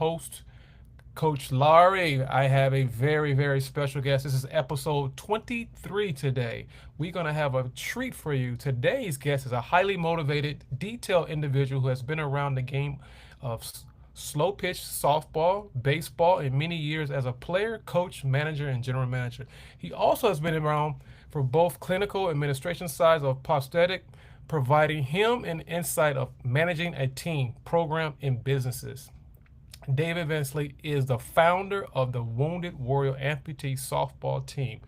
host, Coach Laurie. I have a very, very special guest. This is episode 23 today. We're going to have a treat for you. Today's guest is a highly motivated, detailed individual who has been around the game of slow pitch softball, baseball, and many years as a player, coach, manager, and general manager. He also has been around for both clinical administration sides of prosthetic, providing him an insight of managing a team, program, and businesses. David Vensley is the founder of the Wounded Warrior Amputee softball team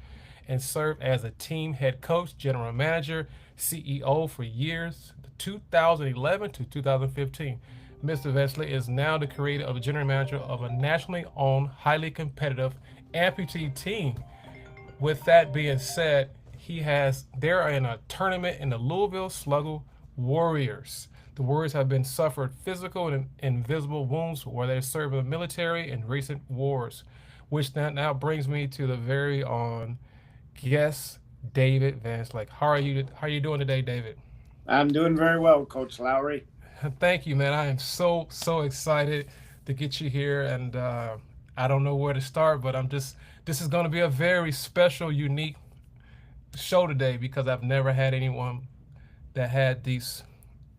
and served as a team head coach, general manager, CEO for years 2011 to 2015. Mr. Vensley is now the creator of the general manager of a nationally owned, highly competitive amputee team. With that being said, they're in a tournament in the Louisville Sluggo Warriors. The Warriors have been suffered physical and invisible wounds where they served in the military in recent wars, which now brings me to the very on guest, David Vance. Like, how are you doing today, David? I'm doing very well, Coach Lowry. Thank you, man. I am so excited to get you here, and I don't know where to start, but this is going to be a very special, unique show today because I've never had anyone that had these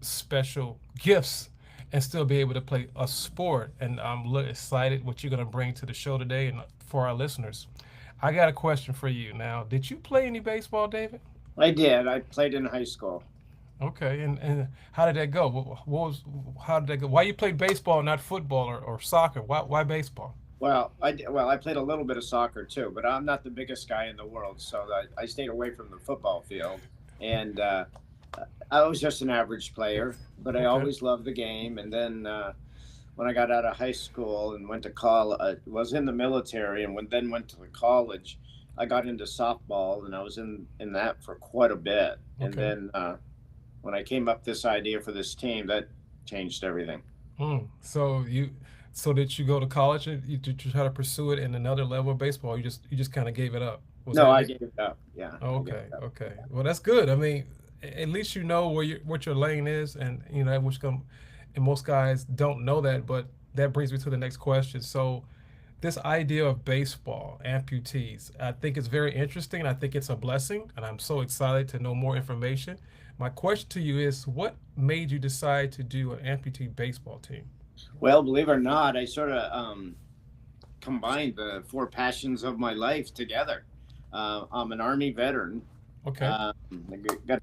special gifts and still be able to play a sport. And I'm excited what you're going to bring to the show today and for our listeners. I got a question for you now. Did you play any baseball, David? I did. I played in high school. Okay, and how did that go? How did that go? Why you played baseball, not football or soccer? Why baseball? I played a little bit of soccer too, but I'm not the biggest guy in the world, so I stayed away from the football field. And I was just an average player, but I Okay, always loved the game. And then when I got out of high school and went to college, was in the military, and then went to the college. I got into softball, and I was in that for quite a bit. And okay. then when I came up this idea for this team, that changed everything. So did you go to college and did you try to pursue it in another level of baseball? You just kind of gave it up. Was No, that I it? gave it up. Yeah, Oh, I gave okay, it up. okay. Well, that's good. I mean, at least you know what your lane is, and and most guys don't know that. But that brings me to the next question. So, this idea of baseball amputees, I think it's very interesting. I think it's a blessing, and I'm so excited to know more information. My question to you is, what made you decide to do an amputee baseball team? Well, believe it or not, I sort of combined the four passions of my life together. I'm an Army veteran. Okay, Um, I got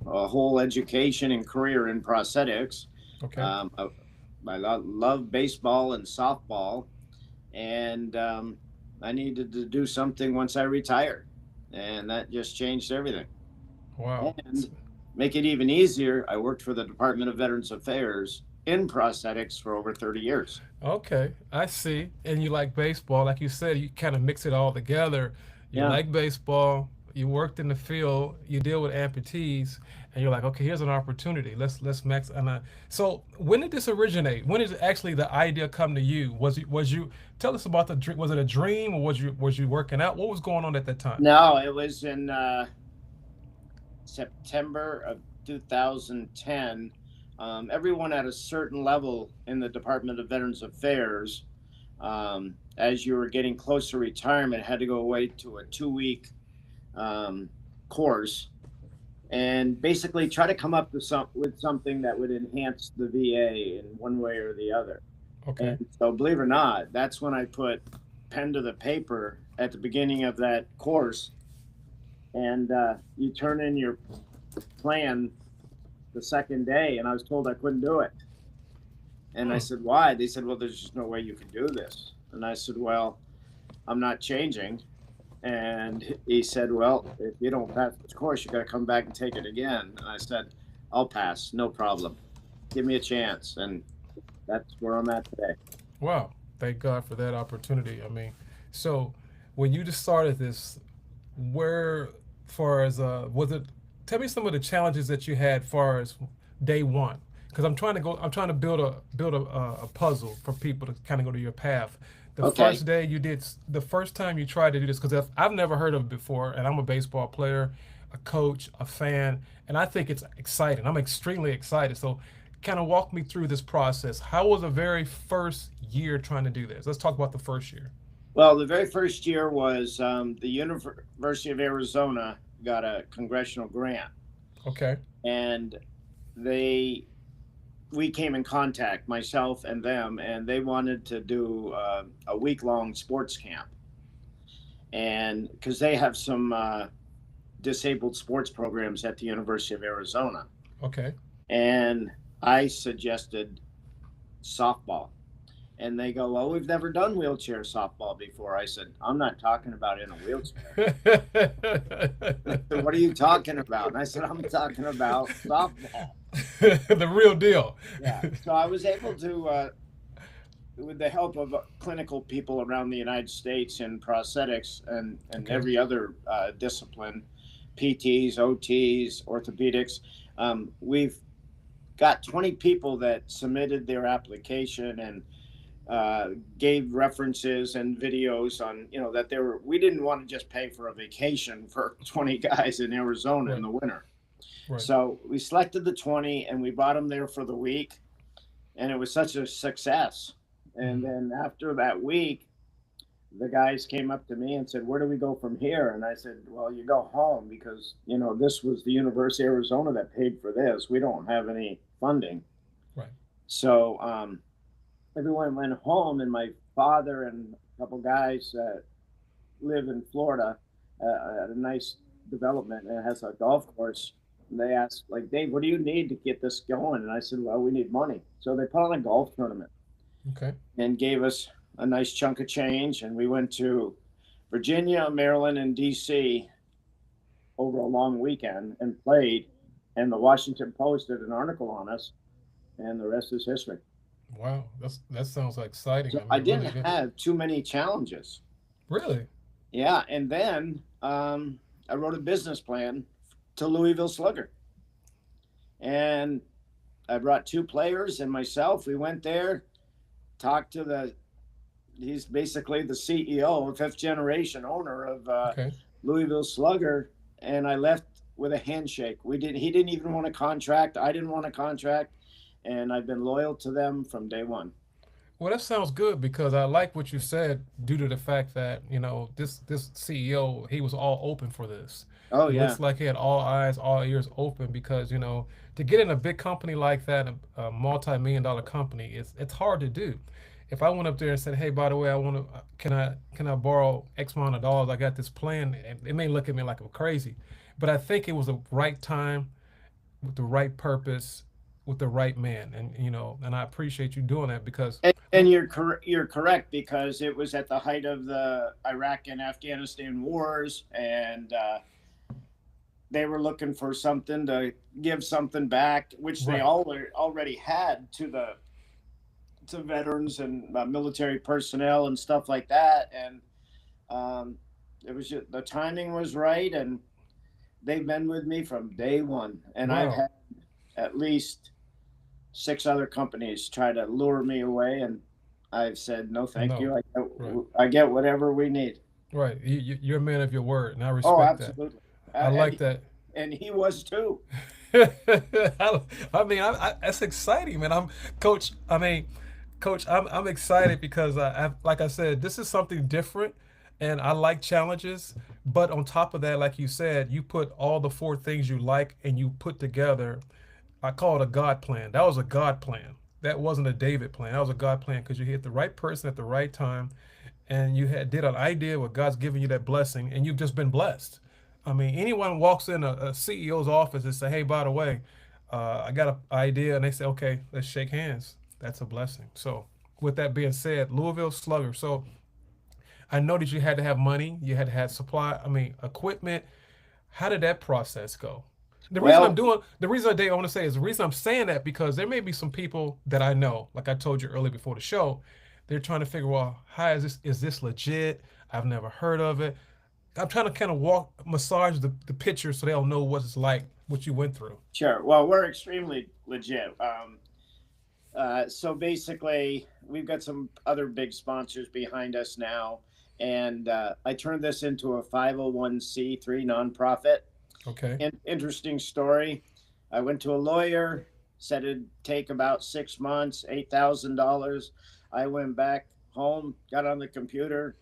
a whole education and career in prosthetics. okay. I love baseball and softball, and I needed to do something once I retired, and that just changed everything. Wow. And make it even easier, I worked for the Department of Veterans Affairs in prosthetics for over 30 years. Okay, I see. And you like baseball, like you said, you kind of mix it all together. You Yeah. like baseball, you worked in the field, you deal with amputees, and you're like, okay, here's an opportunity. Let's max. So when did this originate? When did actually the idea come to you? Was you tell us about the dream? Was it a dream, or was you working out? What was going on at that time? No, it was in September of 2010. Everyone at a certain level in the Department of Veterans Affairs, as you were getting close to retirement, had to go away to a 2 week um, course and basically try to come up with something that would enhance the VA in one way or the other. Okay. And so, believe it or not, that's when I put pen to the paper at the beginning of that course, and you turn in your plan the second day, and I was told I couldn't do it. And I Hmm. said, why? They said, well, there's just no way you can do this. And I said, well, I'm not changing. And he said, well, if you don't pass this course, you got to come back and take it again. And I said, I'll pass, no problem. Give me a chance. And that's where I'm at today. Wow. Thank God for that opportunity. I mean, so when you just started this, where, far as was it? Tell me some of the challenges that you had, far as day one, because I'm trying to build a puzzle for people to kind of go to your path. The Okay. first day you did, the first time you tried to do this, because I've never heard of it before, and I'm a baseball player, a coach, a fan, and I think it's exciting. I'm extremely excited. So kind of walk me through this process. How was the very first year trying to do this? Let's talk about the first year. Well, the very first year was the University of Arizona got a congressional grant, Okay. and they we came in contact, myself and them, and they wanted to do a week long sports camp, and because they have some disabled sports programs at the University of Arizona, Okay. and I suggested softball. And they go, well, we've never done wheelchair softball before. I said, I'm not talking about in a wheelchair. They said, what are you talking about? And I said, I'm talking about softball. The real deal. Yeah. So I was able to, with the help of clinical people around the United States in prosthetics and Okay. every other discipline, PTs, OTs, orthopedics, we've got 20 people that submitted their application and gave references and videos on, that they were, we didn't want to just pay for a vacation for 20 guys in Arizona in Right. the winter. Right. So we selected the 20 and we brought them there for the week. And it was such a success. And Mhm. then after that week, the guys came up to me and said, where do we go from here? And I said, well, you go home because, this was the University of Arizona that paid for this. We don't have any funding. Right. So everyone went home, and my father and a couple guys that live in Florida at a nice development and it has a golf course. And they asked, like, Dave, what do you need to get this going? And I said, well, we need money. So they put on a golf tournament Okay. and gave us a nice chunk of change. And we went to Virginia, Maryland, and DC over a long weekend and played. And the Washington Post did an article on us, and the rest is history. Wow. That sounds exciting. So I I mean, really didn't good. have too many challenges. Really? Yeah, and then I wrote a business plan to Louisville Slugger, and I brought two players and myself. We went there, talked to the. He's basically the CEO, fifth generation owner of Okay. Louisville Slugger, and I left with a handshake. We did. He didn't even want a contract. I didn't want a contract, and I've been loyal to them from day one. Well, that sounds good because I like what you said due to the fact that, this CEO, he was all open for this. Oh It yeah, looks like he had all eyes, all ears open because, to get in a big company like that, a multi-million dollar company, it's hard to do. If I went up there and said, "Hey, by the way, I want to, can I borrow X amount of dollars? I got this plan," and they may look at me like I'm crazy, but I think it was the right time with the right purpose with the right man, and I appreciate you doing that because and you're correct because it was at the height of the Iraq and Afghanistan wars, and they were looking for something to give something back, which they right. already had to veterans and military personnel and stuff like that. And um, it was just, the timing was right, and they've been with me from day one. And I've Wow. had at least six other companies try to lure me away, and I've said no, thank No. you. Right. I get whatever we need. Right. You're a man of your word, and I Oh, respect that. absolutely. I And like that. and he was too. I mean, that's exciting, man. Coach. I mean, Coach, I'm excited because like I said, this is something different, and I like challenges. But on top of that, like you said, you put all the four things you like, and you put together. I call it a God plan. That was a God plan. That wasn't a David plan. That was a God plan because you hit the right person at the right time, and you did an idea where God's giving you that blessing, and you've just been blessed. I mean, anyone walks in a CEO's office and say, "Hey, by the way, I got an idea," and they say, "Okay, let's shake hands." That's a blessing. So, with that being said, Louisville Slugger. So, I know that you had to have money, you had to have supply. I mean, equipment. How did that process go? Well, The reason I want to say is the reason I'm saying that because there may be some people that I know, like I told you earlier before the show, they're trying to figure out how is this legit? I've never heard of it. I'm trying to kind of massage the picture so they'll know what it's like, what you went through. sure. Well, we're extremely legit. So basically, we've got some other big sponsors behind us now, and I turned this into a 501c3 nonprofit. Okay. Interesting story. I went to a lawyer, Said it'd take about 6 months, $8,000. I went back home, got on the computer,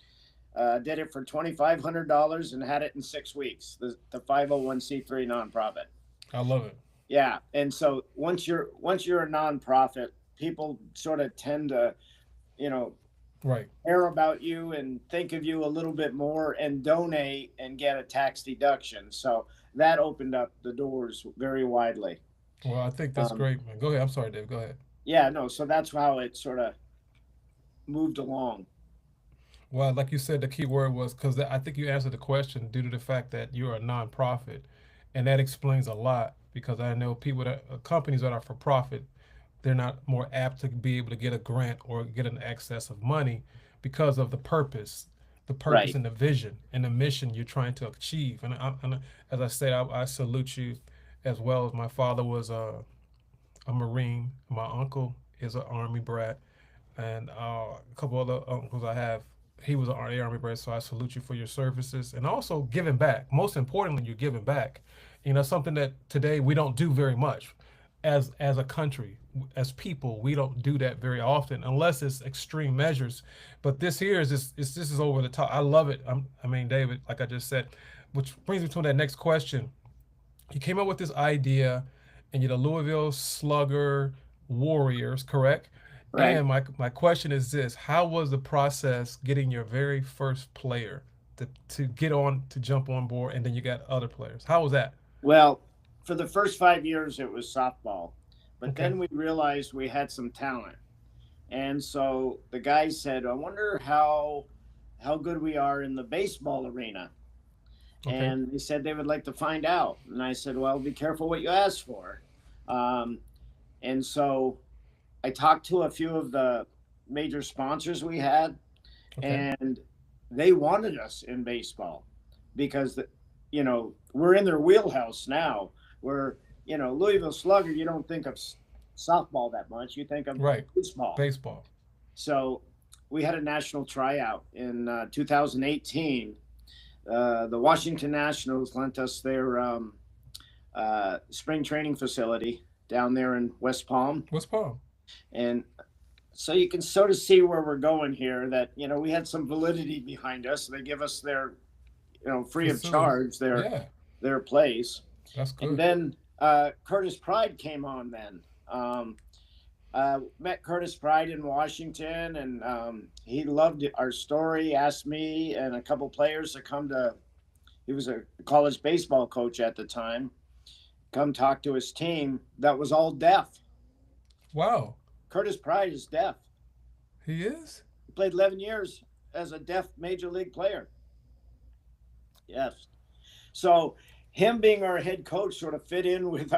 did it for $2,500, and had it in 6 weeks. The 501c3 nonprofit. I love it. Yeah, and so once you're a nonprofit, people sort of tend to, you know, Right. care about you and think of you a little bit more and donate and get a tax deduction. So that opened up the doors very widely. Well, I think that's Um, great, man. Go ahead. I'm sorry, Dave. Go ahead. yeah, no, so that's how it sort of moved along. Well, like you said, the key word was because I think you answered the question due to the fact that you're a nonprofit, and that explains a lot. Because I know people that companies that are for profit, they're not more apt to be able to get a grant or get an excess of money because of the purpose Right. and the vision and the mission you're trying to achieve. And as I said, I salute you as well. As my father was a Marine, my uncle is an Army brat, and a couple other uncles I have. He was an Army brat, so I salute you for your services and also giving back. Most importantly, you're giving back. You know, something that today we don't do very much as a country, as people. We don't do that very often unless it's extreme measures. But this here this is over the top. I love it. I mean, David, like I just said, which brings me to that next question. You came up with this idea, and you're the Louisville Slugger Warriors, correct? Right. And my question is this: how was the process getting your very first player to get on to jump on board, and then you got other players? How was that? Well, for the first 5 years, it was softball, but Okay, then we realized we had some talent, and so the guys said, "I wonder how good we are in the baseball arena." okay, And they said they would like to find out, and I said, "Well, be careful what you ask for." Um, and so I talked to a few of the major sponsors we had, okay. and they wanted us in baseball because we're in their wheelhouse now. We're Louisville Slugger. You don't think of softball that much. You think of Right, baseball. baseball. So we had a national tryout in 2018. The Washington Nationals lent us their spring training facility down there in West Palm, What's Paul? and so you can sort of see where we're going here. That we had some validity behind us. They give us their free of Facility. charge Yeah, their place, that's and good. then Curtis Pride came on then. Met Curtis Pride in Washington, and he loved our story. Asked me and a couple players to come to. He was a college baseball coach at the time. Come talk to his team. That was all deaf. Wow, Curtis Pride is deaf. he is. He played 11 years as a deaf major league player. Yes. So him being our head coach sort of fit in with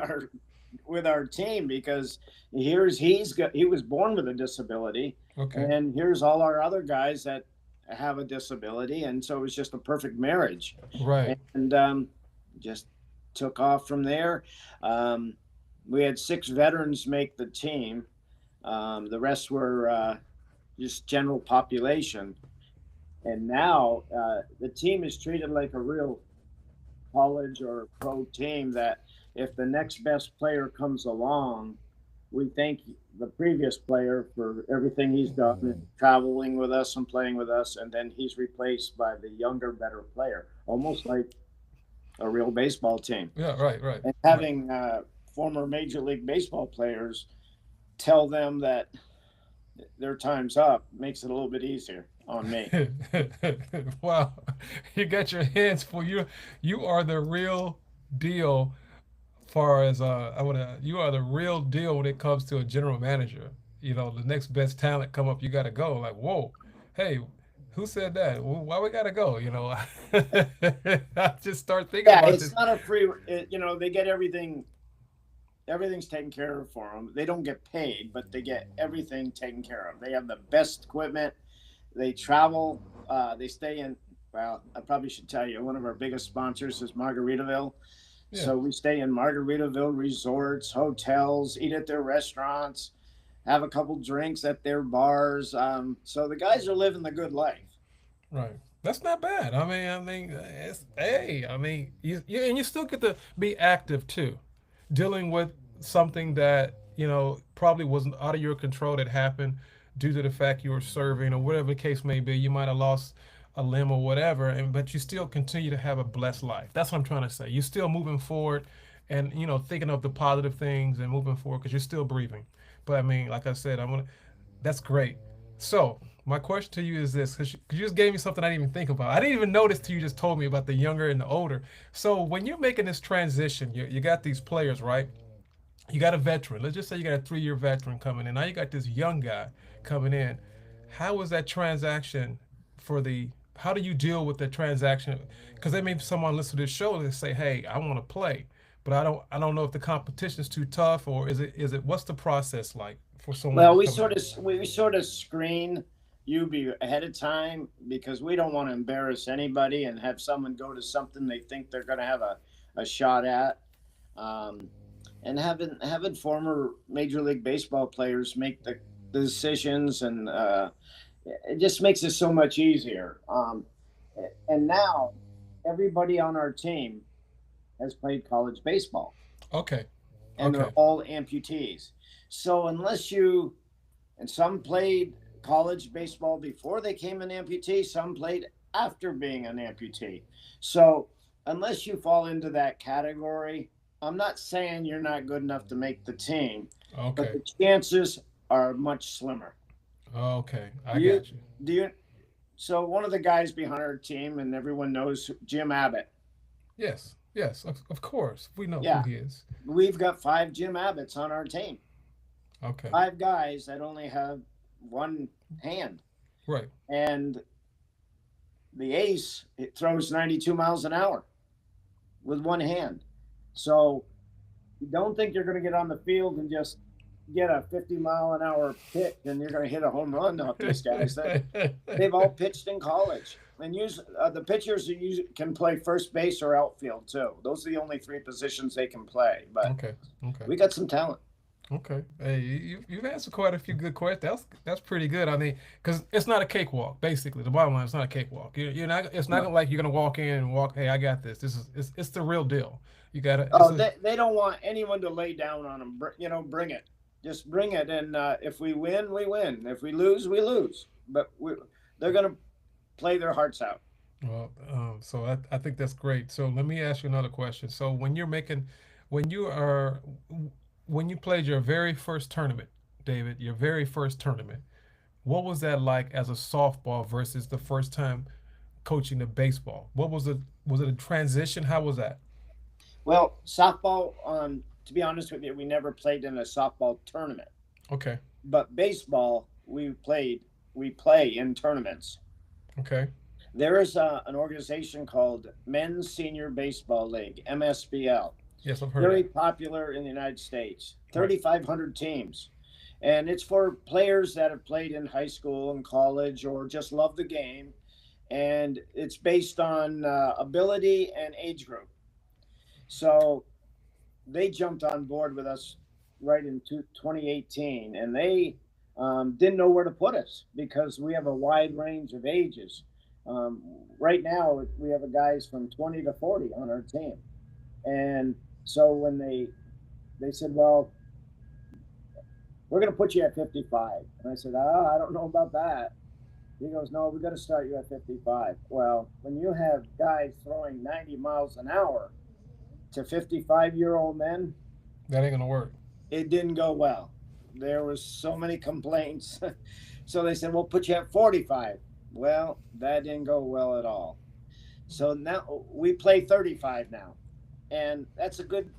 our team because he was born with a disability, Okay, and here's all our other guys that have a disability, and so it was just a perfect marriage, right. and just took off from there. Um, we had 6 veterans make the team. The rest were just general population, and now the team is treated like a real college or pro team that if the next best player comes along, we thank the previous player for everything he's done and traveling with us and playing with us, and then he's replaced by the younger, better player, almost like a real baseball team. Yeah, right, right, And right. having former Major League Baseball players tell them that their time's up makes it a little bit easier on me. Wow, you got your hands full. You are the real deal. Far as you are the real deal when it comes to a general manager. You know, the next best talent come up, you got to go. Like, whoa, hey, who said that? Why we got to go? You know, I just start thinking Yeah, about it's this. not a free. They get everything. Everything's taken care of for them. They don't get paid, but they get everything taken care of. They have the best equipment. They travel. They stay in. Well, I probably should tell you, one of our biggest sponsors is Margaritaville. Yeah, So we stay in Margaritaville resorts, hotels, eat at their restaurants, have a couple drinks at their bars. So the guys are living the good life. right. That's not bad. It's hey. I mean, you and you still get to be active too, dealing with something that probably wasn't out of your control that happened due to the fact you were serving or whatever the case may be. You might have lost a limb or whatever, and but you still continue to have a blessed life. That's what I'm trying to say. You're still moving forward, and thinking of the positive things and moving forward because you're still breathing. But I mean, like I said, I'm gonna. That's great. So my question to you is this, because you just gave me something I didn't even think about. I didn't even notice till you just told me about the younger and the older. So when you're making this transition, you got these players, right? You got a veteran. Let's just say you got a 3-year veteran coming in. Now you got this young guy coming in. How was that transaction for the? How do you deal with the transaction? Because there may be someone listen to this show and say, "Hey, I want to play, but I don't know if the competition is too tough, or is it what's the process like for someone Well, we coming sort in?" of we sort of screen you ahead of time because we don't want to embarrass anybody and have someone go to something they think they're going to have a shot at. Um, and having former Major League Baseball players make the decisions, and it just makes it so much easier. And now everybody on our team has played college baseball, Okay, and they're okay, all amputees. So unless you and some played college baseball before they came an amputee, some played after being an amputee. So unless you fall into that category, I'm not saying you're not good enough to make the team, but okay, the chances are much slimmer. okay. Do I you got you. do you so one of the guys behind our team, and everyone knows Jim Abbott. Yes, yes, of course. We know who Yeah, he is. we've got 5 Jim Abbotts on our team. Okay, 5 guys that only have one hand. right. And the ace, it throws 92 miles an hour with one hand. So you don't think you're going to get on the field and just get a 50-mile-an-hour pitch and you're going to hit a home run off these guys. That they've all pitched in college, and use the pitchers can play first base or outfield too. Those are the only 3 positions they can play. But Okay, okay. we got some talent. Okay. Hey, you've answered quite a few good questions. That's pretty good. I mean, because it's not a cakewalk. Basically, the bottom line, it's not a cakewalk. You're not. It's not No. like you're gonna walk in and walk. Hey, I got this. This is it's the real deal. You gotta. It's Oh, a they don't want anyone to lay down on them. Bring it. Just bring it. And if we win, we win. If we lose, we lose. But they're going to play their hearts out. well. So I think that's great. So let me ask you another question. So when you are, when you played your very first tournament, David, your very first tournament, what was that like as a softball versus the first time coaching the baseball? What was it? Was it a transition? How was that? Well, softball, to be honest with you, we never played in a softball tournament. Okay. But baseball, we play in tournaments. Okay. There is an organization called Men's Senior Baseball League, MSBL. Yes, I've heard of Very that. popular in the United States. Right. 3,500 teams. And it's for players that have played in high school and college or just love the game. And it's based on ability and age group. So they jumped on board with us right in 2018, and they didn't know where to put us because we have a wide range of ages. Right now, we have a guys from 20 to 40 on our team, and so when they said, "Well, we're going to put you at 55," and I said, "I don't know about that." He goes, "No, we got to start you at 55." Well, when you have guys throwing 90 miles an hour to 55-year-old men, That ain't gonna work. it didn't go well. There was so many complaints. So they said, "We'll put you at 45." Well, that didn't go well at all. So now we play 35 now, and that's a good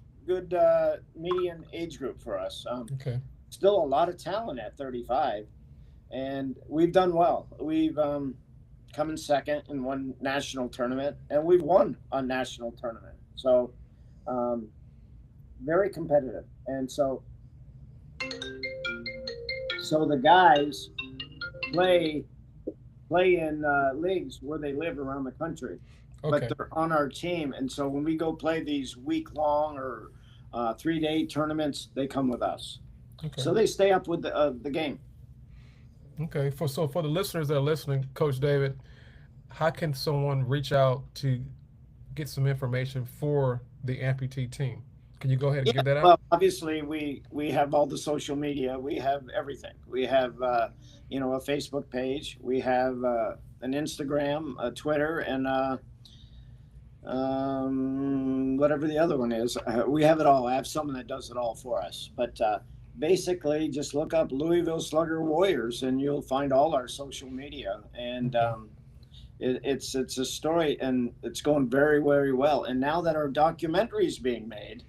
median age group for us. Okay. Still a lot of talent at 35, and we've done well. We've come in second in one national tournament, and we've won a national tournament. So um, very competitive. And so the guys play play in leagues where they live around the country, but Okay. they're on our team. And so when we go play these week long or 3-day tournaments, they come with us. Okay. So they stay up with the game. Okay. For the listeners that are listening, Coach David, how can someone reach out to get some information for the amputee team? Can you go ahead and Yeah, give that out? well, obviously we have all the social media. We have everything. We have a Facebook page. We have an Instagram, a Twitter, and whatever the other one is. We have it all. I have someone that does it all for us. But basically, just look up Louisville Slugger Warriors, and you'll find all our social media. And Okay. it's a story, and it's going very very well. And now that our documentary is being made,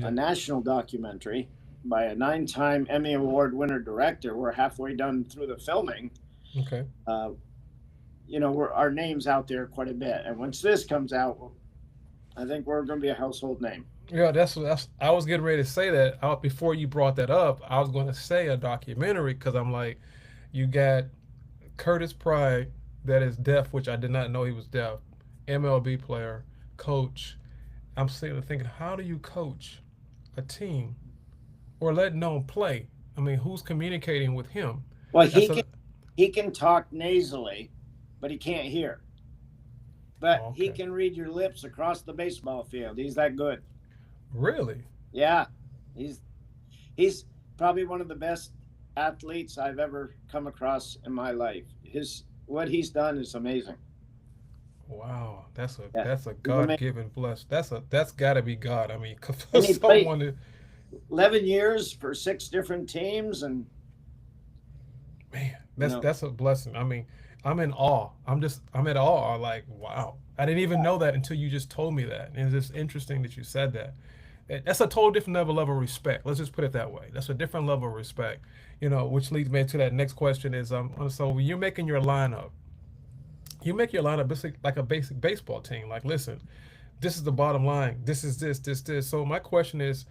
a Yeah. national documentary by a nine-time Emmy Award winner director. We're halfway done through the filming. Okay. Uh, our name's out there quite a bit, and once this comes out, I think we're going to be a household name. Yeah, that's. I was getting ready to say that before you brought that up. I was going to say a documentary because I'm like, you got Curtis Pride that is deaf, which I did not know he was deaf. MLB player, coach. I'm sitting there thinking, how do you coach a team or let no one play? I mean, who's communicating with him? Well, That's a he can talk nasally, but he can't hear. But he okay. can read your lips across the baseball field. He's that good. Really? Yeah, he's he's probably one of the best athletes I've ever come across in my life. His What he's done is amazing. Wow, Yeah, that's a he's God amazing. given bless. That's got to be God. I mean, for And he played someone to 11 years for six different teams, and man, you know, that's a blessing. I mean, I'm in awe. I'm at awe. Like wow, I didn't even know that until you just told me that. And it's just interesting that you said that. That's a total different level of respect. Let's just put it that way. That's a different level of respect. Which leads me to that next question is so when you're making your lineup, you make your lineup like a basic baseball team. Like, listen, this is the bottom line. This is this. So my question is,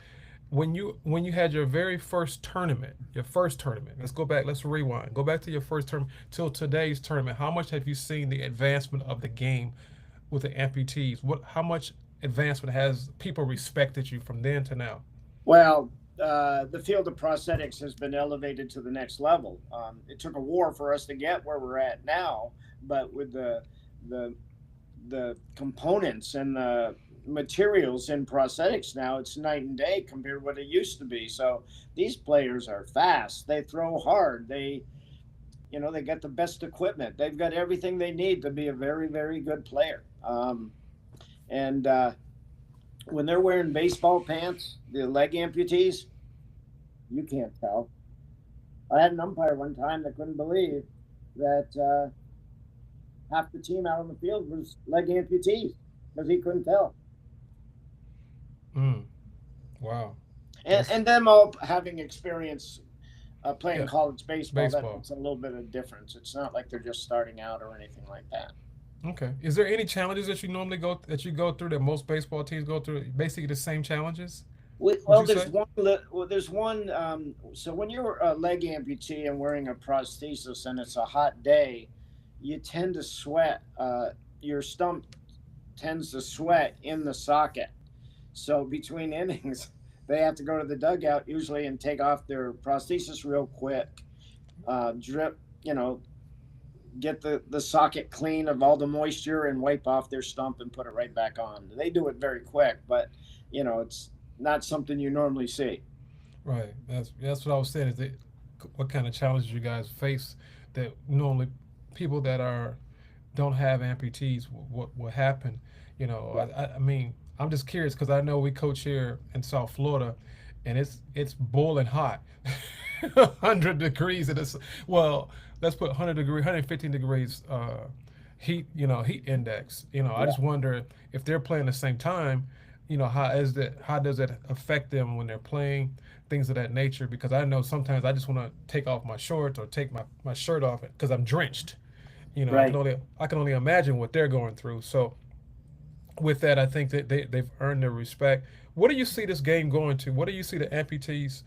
when you had your very first tournament, let's go back, let's rewind. Go back to your first term till today's tournament. How much have you seen the advancement of the game with the amputees? How much advancement has people respected you from then to now? well, the field of prosthetics has been elevated to the next level. It took a war for us to get where we're at now, but with the the components and the materials in prosthetics now, it's night and day compared to what it used to be. So these players are fast. They throw hard. They got the best equipment. They've got everything they need to be a very very good player. And when they're wearing baseball pants, the leg amputees, you can't tell. I had an umpire one time that couldn't believe that half the team out on the field was leg amputees because he couldn't tell. Mm, wow, And, that's and them all having experience playing yeah, college baseball, that baseball. makes a little bit of difference. It's not like they're just starting out or anything like that. Okay. Is there any challenges that you go through that most baseball teams go through? Basically the same challenges, would Well, you say? there's one. So when you're a leg amputee and wearing a prosthesis and it's a hot day, you tend to sweat. Your stump tends to sweat in the socket. So between innings, they have to go to the dugout usually and take off their prosthesis real quick, drip, get the socket clean of all the moisture and wipe off their stump and put it right back on. They do it very quick, but it's not something you normally see. Right. That's what I was saying. What kind of challenges you guys face that normally people that are don't have amputees what happen? Yeah. I mean, I'm just curious because I know we coach here in South Florida, and it's boiling hot, 100 degrees, and it's well, let's put 100 degree, 115 degrees heat index. I Yeah. just wonder if they're playing the same time. How does it affect them when they're playing things of that nature? Because I know sometimes I just want to take off my shorts or take my shirt off because I'm drenched. Right. I can only imagine what they're going through. So with that, I think that they've earned their respect. What do you see this game going to? What do you see the amputees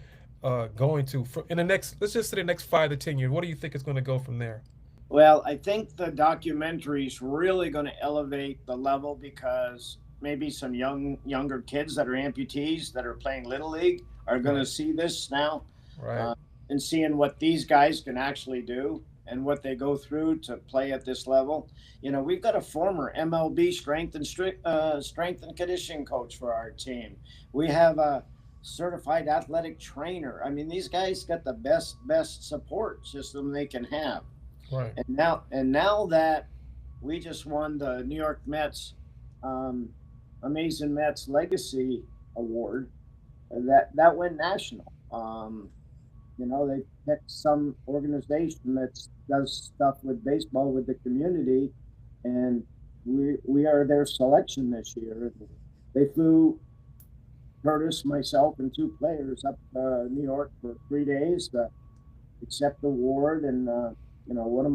going to in the next? Let's just say the next 5 to 10 years. What do you think is going to go from there? Well, I think the documentary's really going to elevate the level because maybe some younger kids that are amputees that are playing little league are going to Right, see this now, right, uh, and seeing what these guys can actually do. and what they go through to play at this level. You know, we've got a former MLB strength and conditioning coach for our team. We have a certified athletic trainer. I mean, these guys got the best support system they can have. Right. And now that we just won the New York Mets um, Amazing Mets Legacy Award, that went national. You know, they picked some organization that does stuff with baseball with the community, and we are their selection this year. They flew Curtis, myself, and two players up to New York for 3 days to accept the award. And you know, one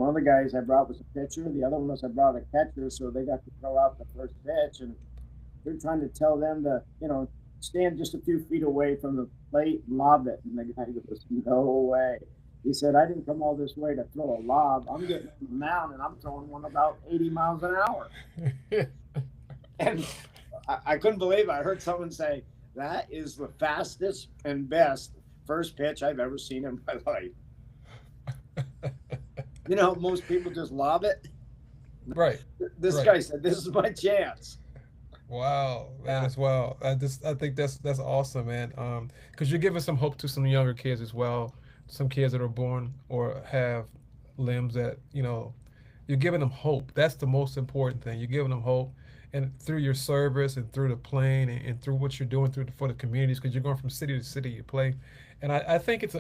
of the guys I brought was a pitcher. The other one was I brought a catcher, so they got to throw out the first pitch. And they're trying to tell them to, you know, stand just a few feet away from the plate and lob it. And the guy goes, "No way." He said, "I didn't come all this way to throw a lob. I'm getting on the mound and I'm throwing one about 80 miles an hour." And I couldn't believe it. I heard someone say, "That is the fastest and best first pitch I've ever seen in my life." You know, most people just lob it. Right. This Right. guy said, "This is my chance." Wow, man, Yeah. as well. I think that's awesome, man. Because you're giving some hope to some younger kids as well, some kids that are born or have limbs that you're giving them hope. That's the most important thing. You're giving them hope, and through your service and through the playing and through what you're doing for the communities, because you're going from city to city, you play, and I think it's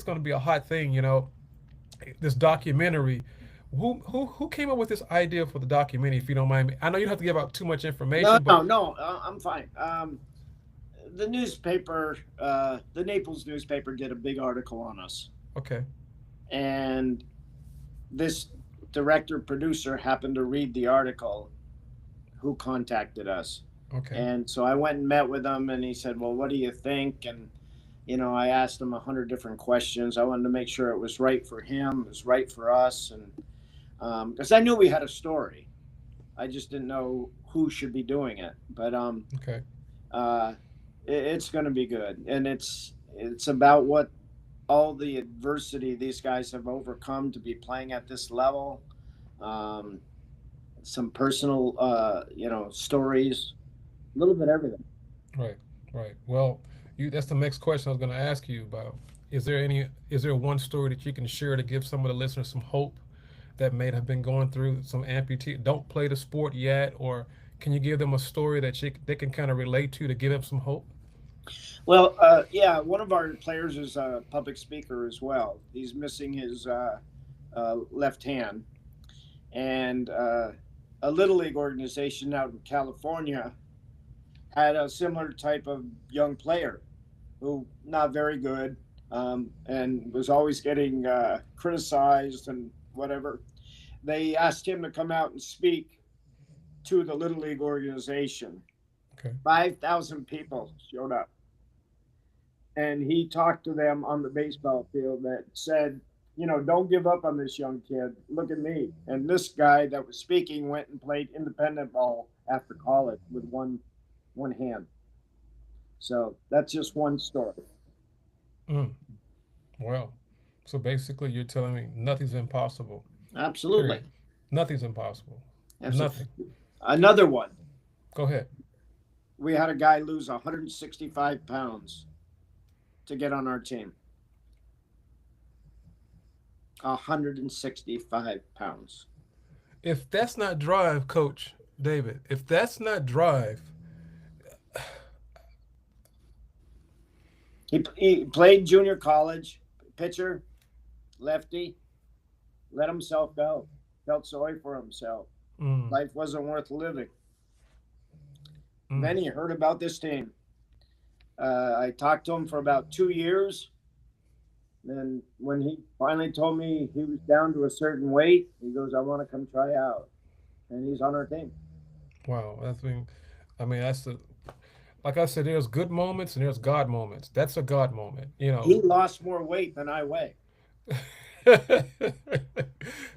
going to be a hot thing. This documentary. Who came up with this idea for the documentary? If you don't mind me, I know you don't have to give out too much No, information, but no, no. I'm fine. The newspaper, the Naples newspaper, did a big article on us, okay, and this director producer happened to read the article. Who contacted us, okay, and so I went and met with him, and he said, "Well, what do you think?" And you know, I asked him 100 different questions. I wanted to make sure it was right for him, it was right for us, and because I knew we had a story, I just didn't know who should be doing it. But okay, uh, it's going to be good, and it's about what all the adversity these guys have overcome to be playing at this level. Um, some personal, you know, stories, a little bit of everything. right, right. Well, that's the next question I was going to ask you about. Is there one story that you can share to give some of the listeners some hope that may have been going through some amputee, don't play the sport yet, or can you give them a story that they can kind of relate to give them some hope? Well, yeah, one of our players is a public speaker as well. He's missing his left hand, and a little league organization out in California had a similar type of young player who not very good, and was always getting criticized and whatever. They asked him to come out and speak to the little league organization. Okay. 5,000 people showed up, and he talked to them on the baseball field that said, you know, "Don't give up on this young kid. Look at me." And this guy that was speaking went and played independent ball after college with one hand. So that's just one story. Mm. Well, so basically, you're telling me nothing's impossible. Absolutely. Period. Nothing's impossible. Absolutely. Nothing. Another one. Go ahead. We had a guy lose 165 pounds to get on our team. 165 pounds. If that's not drive, Coach David, if that's not drive, He played junior college, pitcher, lefty, let himself go. Felt sorry for himself. mm, Life wasn't worth living. mm, Then he heard about this team. I talked to him for about 2 years. Then when he finally told me he was down to a certain weight, he goes, "I want to come try out." And he's on our team. wow, I mean, that's the like I said. There's good moments and there's God moments. That's a God moment. He lost more weight than I weigh.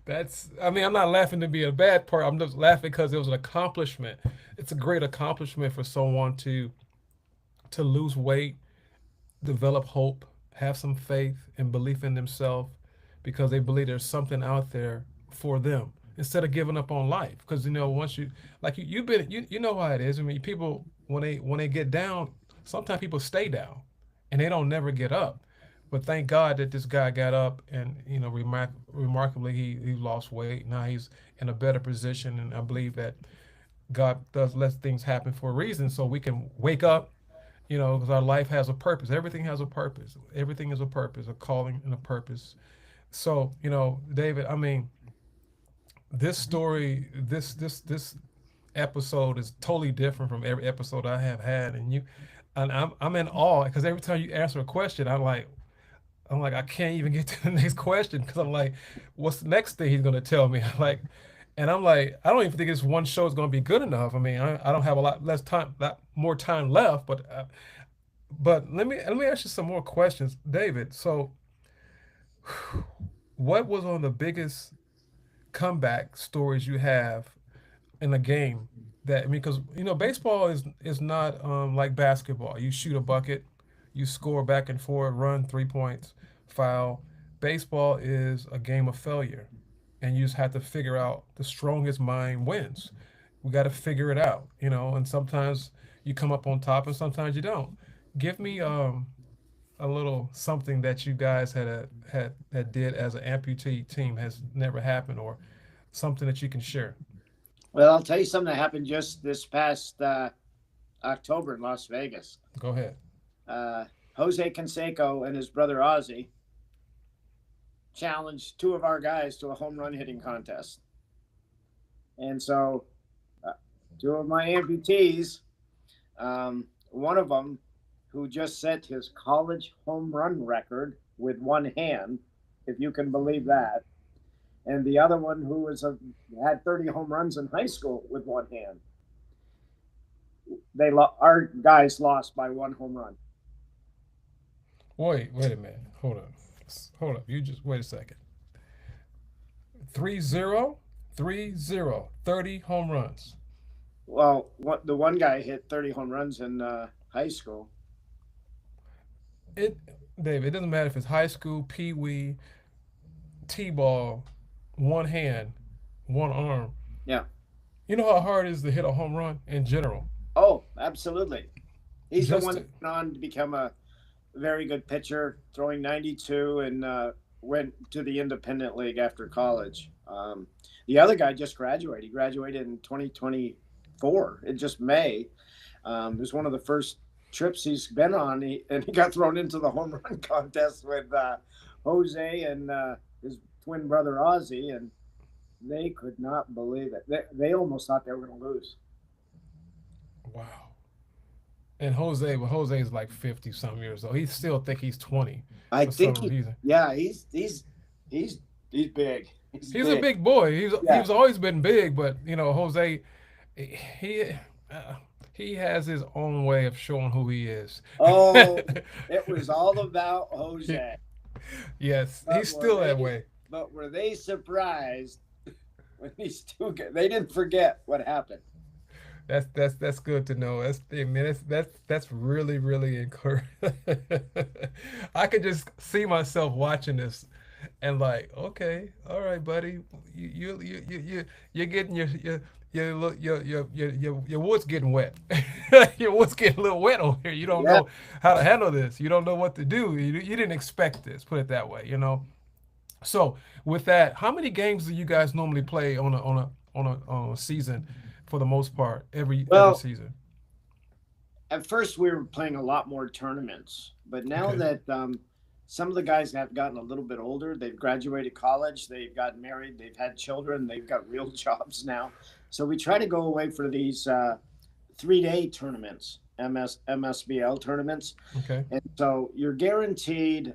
That's. I mean, I'm not laughing to be a bad part. I'm just laughing because it was an accomplishment. It's a great accomplishment for someone to lose weight, develop hope, have some faith and belief in themselves, because they believe there's something out there for them instead of giving up on life. Because once you like you've been you know how it is. I mean, people when they get down, sometimes people stay down, and they don't never get up. But thank God that this guy got up, and remarkably he lost weight. Now he's in a better position, and I believe that God does let things happen for a reason, so we can wake up. Because our life has a purpose. Everything has a purpose. Everything is a purpose, a calling, and a purpose. So, David, I mean, this story, this episode is totally different from every episode I have had, and I'm in awe because every time you answer a question, I'm like I can't even get to the next question because I'm like, what's the next thing he's gonna tell me? I'm like, I don't even think this one show is gonna be good enough. I mean, I don't have a lot less time, lot more time left, but let me ask you some more questions, David. So, what was one of the biggest comeback stories you have in a game? That I mean, because baseball is not like basketball. You shoot a bucket, you score back and forth, run 3 points, foul. Baseball is a game of failure, and you just have to figure out the strongest mind wins. We got to figure it out, and sometimes you come up on top, and sometimes you don't. Give me a little something that you guys had that did as an amputee team has never happened, or something that you can share. Well, I'll tell you something that happened just this past October in Las Vegas. Go ahead. Uh, Jose Canseco and his brother Ozzy challenged two of our guys to a home run hitting contest. And so, uh, two of my amputees, one of them who just set his college home run record with one hand, if you can believe that, and the other one who had 30 home runs in high school with one hand. Our guys lost by one home run. Wait a minute. Hold up. You just wait a second. 3-0, 3-0, 30 home runs. Well, the one guy hit 30 home runs in high school. It, David, it doesn't matter if it's high school, pee wee, t-ball, one hand, one arm. Yeah. You know how hard it is to hit a home run in general. Oh, absolutely. He's the Just one to, that went on to become a very good pitcher, throwing 92, and went to the independent league after college. The other guy just graduated. He graduated in 2024, in just May. It was one of the first trips he's been on, and he got thrown into the home run contest with Jose and his twin brother Ozzy, and they could not believe it. They almost thought they were going to lose. wow. And Jose is like 50 some years old. He still think he's 20 I for think some reason. yeah, he's big. He's He's a big. big boy. Yeah. He's always been big, but Jose, he uh, he has his own way of showing who he is. Oh, it was all about Jose. Yes, But he's were still that they way. but were they surprised when these they didn't forget what happened? That's good to know. I mean, that's really really encouraging. I could just see myself watching this, and like, okay, all right, buddy, you're getting your wood's getting wet. Your wood's getting a little wet over here. You don't Yeah. know how to handle this. You don't know what to do. You didn't expect this. Put it that way. So with that, how many games do you guys normally play on a season, for the most part, every Well, season? at first we were playing a lot more tournaments, but now Okay. that some of the guys have gotten a little bit older, they've graduated college, they've gotten married, they've had children, they've got real jobs now. So we try to go away for these 3-day tournaments, MSBL tournaments, Okay. and so you're guaranteed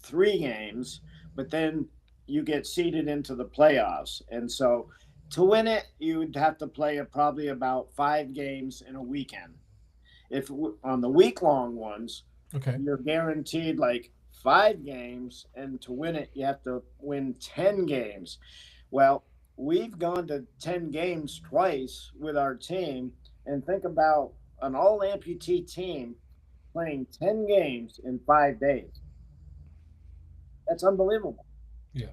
3 games, but then you get seeded into the playoffs, and so to win it, you would have to play probably about 5 games in a weekend. If on the week long ones, Okay. you're guaranteed like 5 games, and to win it, you have to win 10 games. Well, we've gone to 10 games twice with our team, and think about an all amputee team playing 10 games in 5 days. That's unbelievable. Yeah,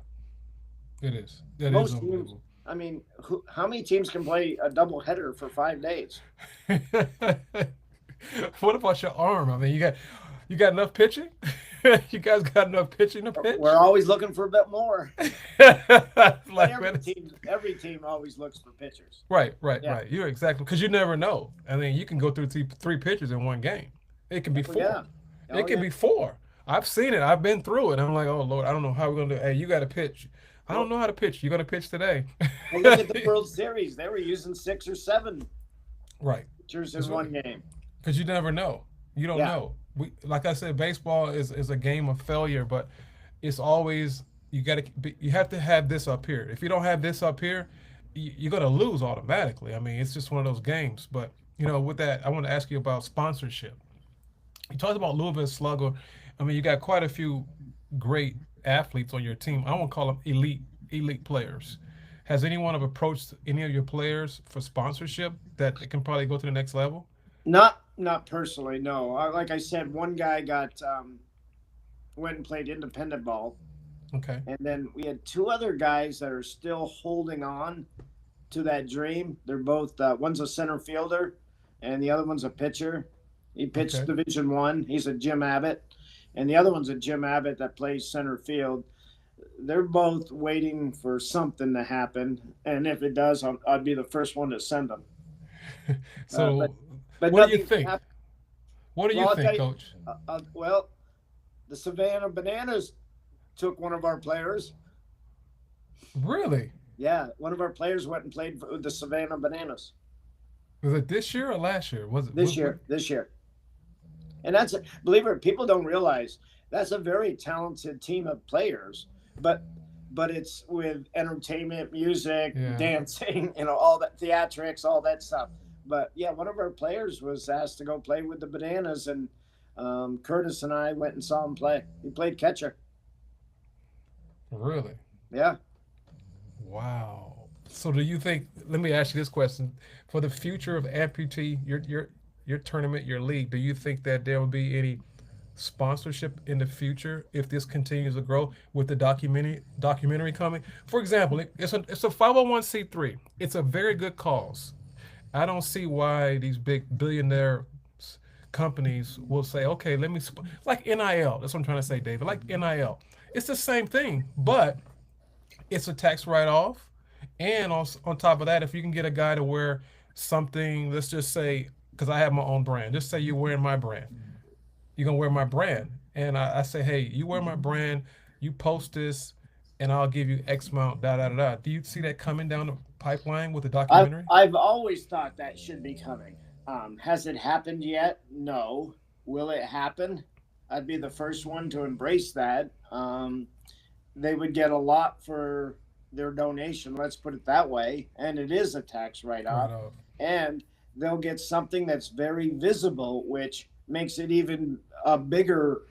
it is. That is Most teams, unbelievable. I mean, how many teams can play a double header for 5 days? What about your arm? I mean, you got enough pitching? You guys got enough pitching to We're pitch? always looking for a bit more. But Like man, every team always looks for pitchers. right, right, Yeah. right. You're exactly because you never know. I mean, you can go through three pitches in one game. It can be Oh four. yeah. It Oh can yeah. be four. I've seen it. I've been through it. I'm like, oh Lord, I don't know how we're gonna do. Hey, you got to pitch. I don't Well, know how to pitch. You're gonna pitch today. well, look at the World Series. They were using 6 or 7 Right. pitchers That's in right. one game. Because you never know. You don't Yeah. know. We like I said, baseball is a game of failure, but it's always you have to have this up here. If you don't have this up here, you're gonna lose automatically. I mean, it's just one of those games. But with that, I want to ask you about sponsorship. You talked about Louisville Slugger. I mean, you got quite a few great athletes on your team. I won't call them elite players. Has anyone have approached any of your players for sponsorship that can probably go to the next level? Not personally, no. Like I said, one guy got went and played independent ball, Okay. and then we had 2 other guys that are still holding on to that dream. They're both one's a center fielder, and the other one's a pitcher. He pitched Okay. Division 1. He's a Jim Abbott, and the other one's a Jim Abbott that plays center field. They're both waiting for something to happen, and if it does, I'd be the first one to send them. Uh, but So, but what do you nothing's think? happened. What do you Well, I'll tell think, you. Coach? Well, the Savannah Bananas took one of our players. Really? Yeah, one of our players went and played for the Savannah Bananas Was it this year or last year? Was it? this year. This year, and that's believe it. People don't realize that's a very talented team of players, but it's with entertainment, music, Yeah. dancing, all that theatrics, all that stuff. But yeah, one of our players was asked to go play with the Bananas, and Curtis and I went and saw him play. He played catcher. Really? Yeah. Wow. So, do you think? Let me ask you this question: for the future of amputee, your tournament, your league, do you think that there will be any sponsorship in the future if this continues to grow with the documentary coming? For example, it's a 501c3. It's a very good cause. I don't see why these big billionaire companies will say, okay, like NIL. That's what I'm trying to say, David. Like NIL, it's the same thing, but it's a tax write off, and on top of that, if you can get a guy to wear something, let's just say, because I have my own brand. Just say you're wearing my brand. You're gonna wear my brand, and I say, hey, you wear my brand. You post this, and I'll give you X amount. Da da da da. Do you see that coming down the pipeline with the I've documentary? I've always thought that should be coming. Has it happened yet? No. Will it happen? I'd be the first one to embrace that. They would get a lot for their donation. Let's put it that way, and it is a tax Right write-off, off. and they'll get something that's very visible, which makes it even a bigger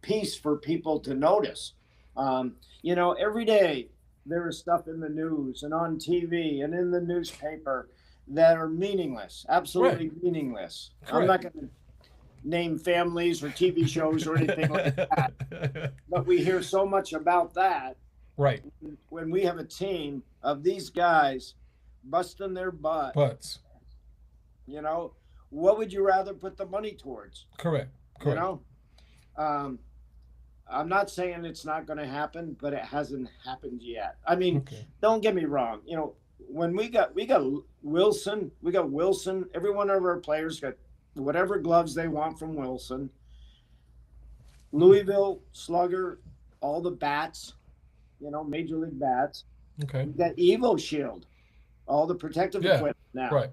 piece for people to notice. Every day there is stuff in the news and on TV and in the newspaper that are meaningless, Right. absolutely meaningless. I'm Correct. not going to name families or TV shows or anything like that, but we hear so much about that Right. when we have a team of these guys busting their butt. Butts. You know, what would you rather put the money towards? Correct. You Correct. know, um, I'm not saying it's not going to happen, but it hasn't happened yet. I mean, Okay. don't get me wrong. When we got Wilson, we got Wilson. Every one of our players got whatever gloves they want from Wilson. Louisville Slugger, all the bats, Major League bats. Okay. We got Evo Shield, all the protective Yeah. equipment now. Right.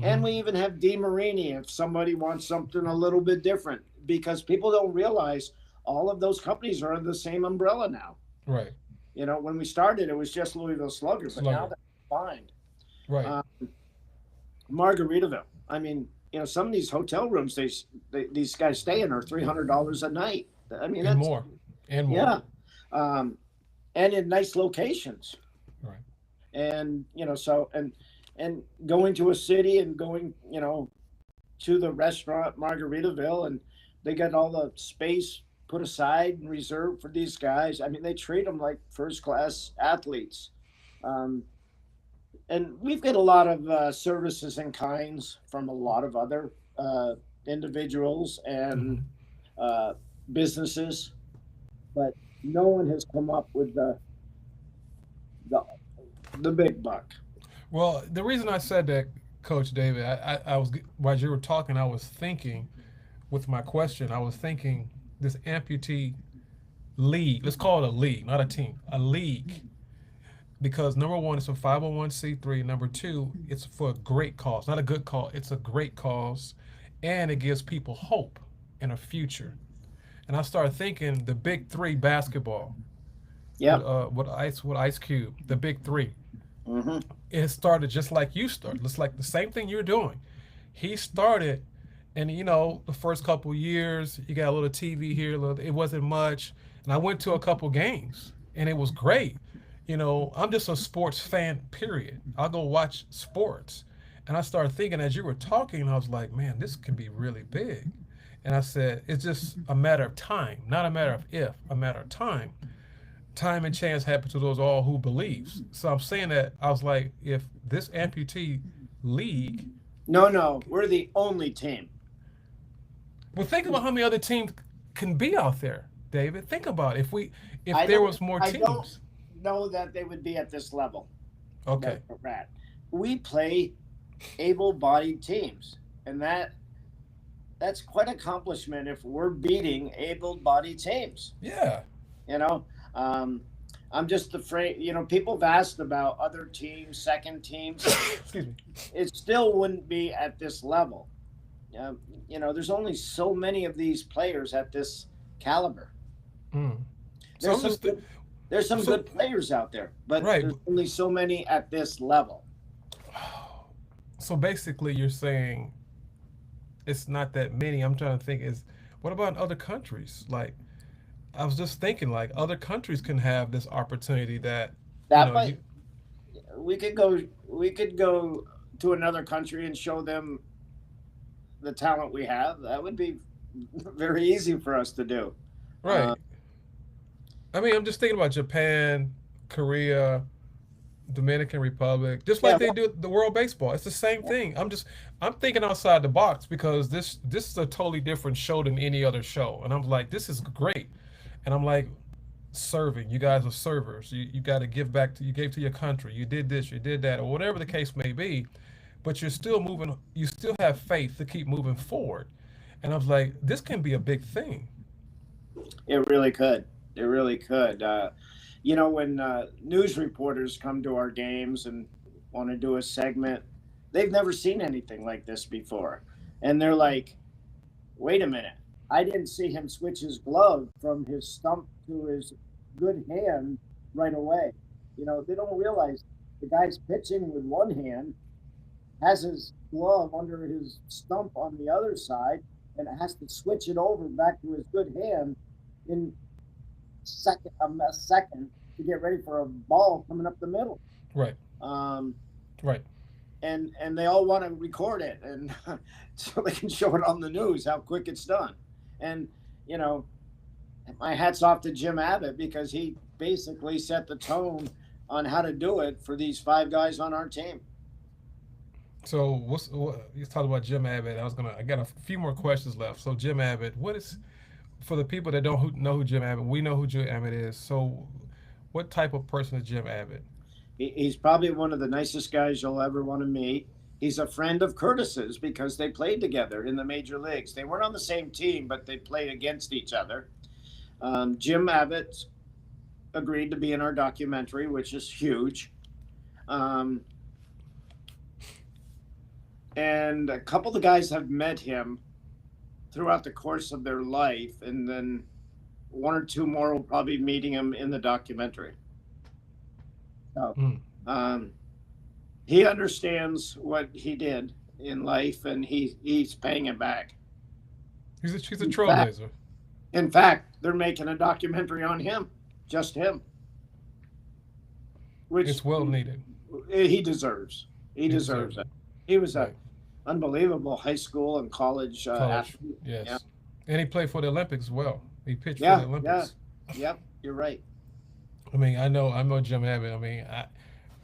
And Hmm. we even have DeMarini if somebody wants something a little bit different, because people don't realize all of those companies are under the same umbrella now. Right. When we started, it was just Louisville Slugger, but now Slugger. they're combined. Right. Uh, Margaritaville. I mean, some of these hotel rooms these guys stay in are $300 a night. I mean, And that's more. And more. yeah, um, and in nice locations. Right. And and going to a city and going to the restaurant Margaritaville, and they got all the space put aside and reserved for these guys. I mean, they treat them like first class athletes. Um, and we've got a lot of services and kinds from a lot of other individuals and Hmm. uh, businesses, but no one has come up with the, the big buck. Well, the reason I said that, Coach David, I was while you were talking, I was thinking with my question, I was thinking this amputee league. Let's call it a league, not a team, a league. Because number one, it's a 501c3. Number two, it's for a great cause, not a good cause. It's a great cause, and it gives people hope in a future. And I started thinking the big three basketball Yep. with Ice Cube, the big three. Hmm. It started just like you started. It's like the same thing you're doing. He started, and the first couple years, you got a little TV here. It wasn't much, and I went to a couple games, and it was great. I'm just a sports fan. Period. I'll go watch sports, and I started thinking as you were talking, I was like, man, this can be really big. And I said, it's just a matter of time, not a matter of if, a matter of time. Time and chance happen to those all who believes. So I'm saying that I was like, if this amputee league, No, no, we're the only team. well, think about how many other teams can be out there, David. Think about it. If I there don't was more I don't teams. know that they would be at this level that Okay. we're at. We play able-bodied teams, and that's quite an accomplishment if we're beating able-bodied teams. Yeah. You know, um, I'm just afraid. People have asked about other teams, second teams. Excuse me. It still wouldn't be at this level. There's only so many of these players at this caliber. Mm. So There's I'm some just good, there's some so good players out there, but right. there's only so many at this level. So basically, you're saying it's not that many. I'm trying to think. Is what about in other countries? Like I was just thinking, like other countries can have this opportunity that That might you. we could go to another country and show them the talent we have. That would be very easy for us to do. Uh, Right. I mean, I'm just thinking about Japan, Korea, Dominican Republic, just yeah, like they do the World Baseball. It's the same thing. I'm thinking outside the box because this is a totally different show than any other show, and I'm like, this is great, and I'm like, serving. You guys are servers. You got to give back to you gave to your country. You did this, you did that, or whatever the case may be, but you're still moving. You still have faith to keep moving forward, and I was like, this can be a big thing. it really could. It really could. When news reporters come to our games and want to do a segment, they've never seen anything like this before, and they're like, "Wait a minute! I didn't see him switch his glove from his stump to his good hand right away." They don't realize the guy's pitching with one hand, has his glove under his stump on the other side, and has to switch it over back to his good hand in a second to get ready for a ball coming up the middle. Right. Um, Right. and they all want to record it, and so they can show it on the news how quick it's done. And you know, my hat's off to Jim Abbott because he basically set the tone on how to do it for these five guys on our team. So you talked about Jim Abbott. I got a few more questions left. So Jim Abbott, what is for the people that don't know who Jim Abbott? We know who Jim Abbott is. So what type of person is Jim Abbott? He's probably one of the nicest guys you'll ever want to meet. He's a friend of Curtis's because they played together in the major leagues. They weren't on the same team, but they played against each other. Jim Abbott agreed to be in our documentary, which is huge. Um, and a couple of the guys have met him throughout the course of their life, and then one or two more will probably be meeting him in the documentary. So, Mm. um, he understands what he did in life, and he's paying it back. He's a In fact, trailblazer. in fact, they're making a documentary on him, just him, which It's well needed. he deserves. He He deserves deserves it. it. He was a Right. unbelievable high school and college College. athlete. Yeah, Yes. And he played for the Olympics as well. He pitched for the Yeah, yeah, Olympics. yep. You're right. I mean, I know Jim Abbott. I mean,